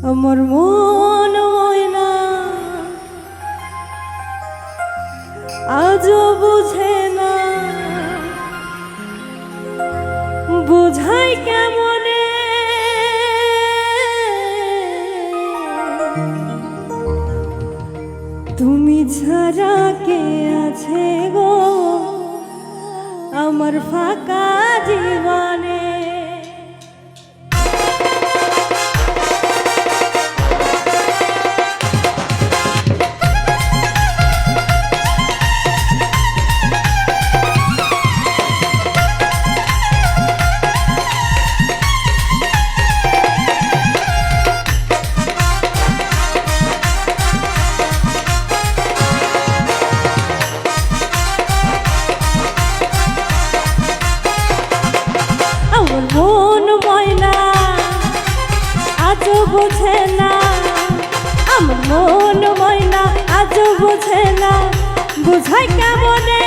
আমার মন ময়না আজও বুঝে না, বোঝাই কেমনে তুমি ছাড়া কে আছে গো আমার ফাঁকা জীবনে। মন ময়না আজও বোঝে না, আমার মন ময়না আজও বোঝে না, বোঝাই কেমনে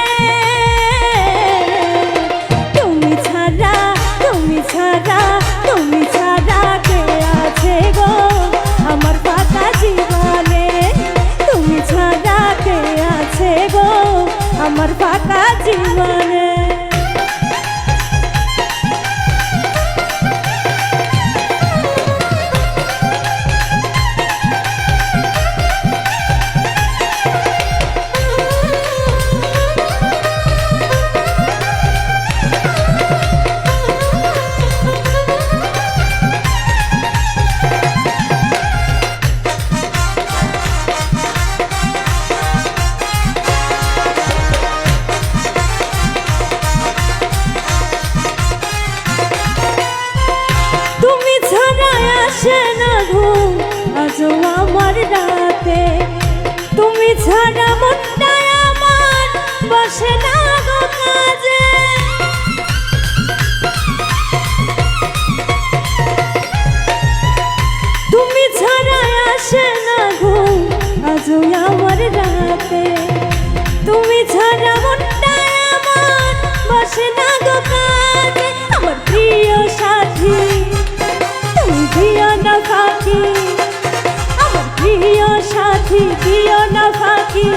তুমি ছাড়া তুমি ছাড়া তুমি ছাড়া কে আছে গো আমার ফাঁকা জীবনে। তুমি ছাড়া কে আছে গো আমার ফাঁকা জীবনে। আজও আমার রাতে তুমি ছাড়া মনটা আমার বসে না গো কাজে। তুমি ছাড়া আসে না ঘুম আজও আমার রাতে, তুমি ছাড়া মনটা আমার বসে না গো কাজে। আমার প্রিয় সাথী তুমি দিও না ফাঁকি, আমার প্রিয় সাথী দিও না ফাঁকি,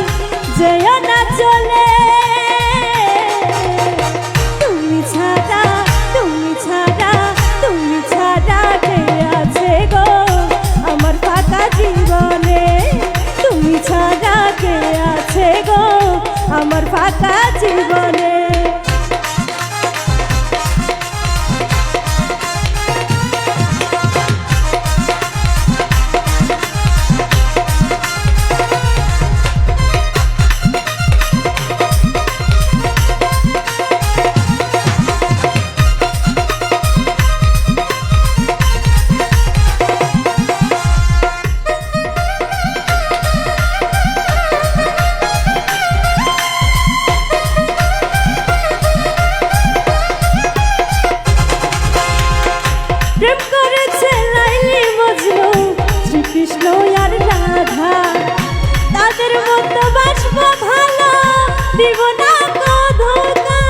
যেও না চলে তুমি ছাড়া তুমি ছাড়া তুমি ছাড়া কে আছে গো আমার ফাঁকা জীবনে। তুমি ছাড়া কে আছে গো আমার ফাঁকা জীবনে। প্রেম করেছে লাইলি মজনু শ্রীকৃষ্ণ আর রাধা, তাদের মতো বাসবো ভালো দিব না গো ধোঁকা।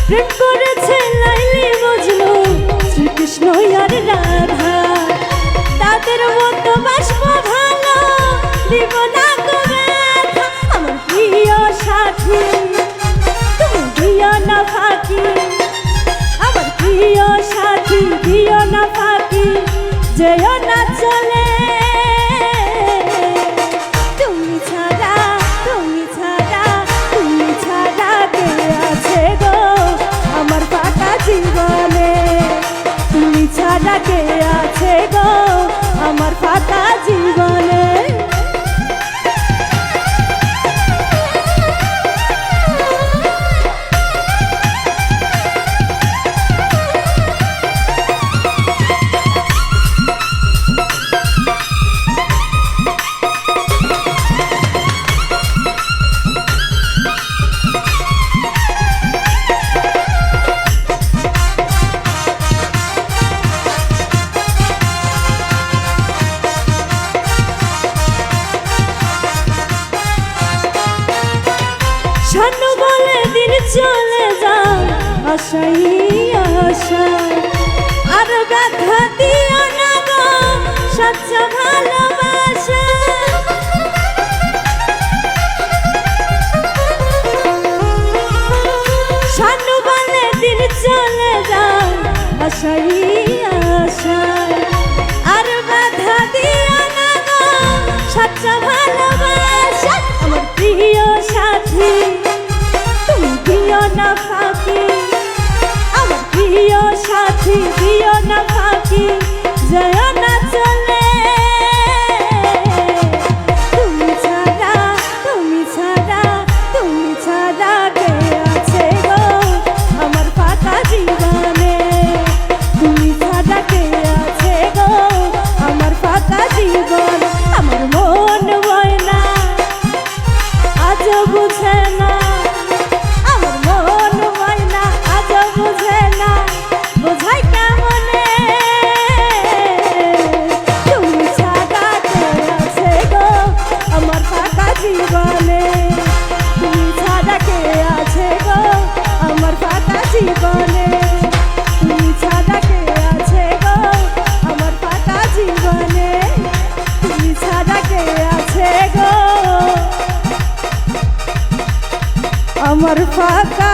প্রেম করেছে লাইলি মজনু শ্রীকৃষ্ণ আর রাধা, তাদের মতো বাসবো ভালো দিব না গো ব্যথা। আমার প্রিয় সাথী দিও না ফাঁকি, আমার প্রিয় সাথী দিও না ফাঁকি, যেও না চলে তুমি ছাড়া তুমি ছাড়া তুমি ছাড়া কে আছে গো আমার ফাঁকা জীবনে। তুমি ছাড়া কে আছে গো আমার ফাঁকা জীবনে। আশাই আশা আর ব্যথা দিও না গো সচ্চ ভালোবাসা সানু বলে দিন চলে যায় আশাই আশা আর ব্যথা দিও না গো সচ্চ ভালোবাসা আমার প্রিয় সাথী তুমি দিও না ফাঁকি আমার প্রিয় সাথী দিও না ফাঁকি যায় না চলে তুমি ছাড়া তুমি ছাড়া তুমি ছাড়া কে আছে গো আমার ফাঁকা জীবনে তুমি ছাড়া কে আছে গো আমার ফাঁকা জীবন আমার মন বয় না আজ বুঝে না আমার মন হয় না আজ বুঝে না বোঝাই কেমনে তুমি ছাড়া কে আছে গো আমার ফাঁকা জীবনে তুমি ছাড়া কে আছে গো আমার ফাঁকা জীবনে তুমি ছাড়া কে আছে গো আমার ফাঁকা জীবনে তুমি ছাড়া কে আছে গো আমার ফাঁকা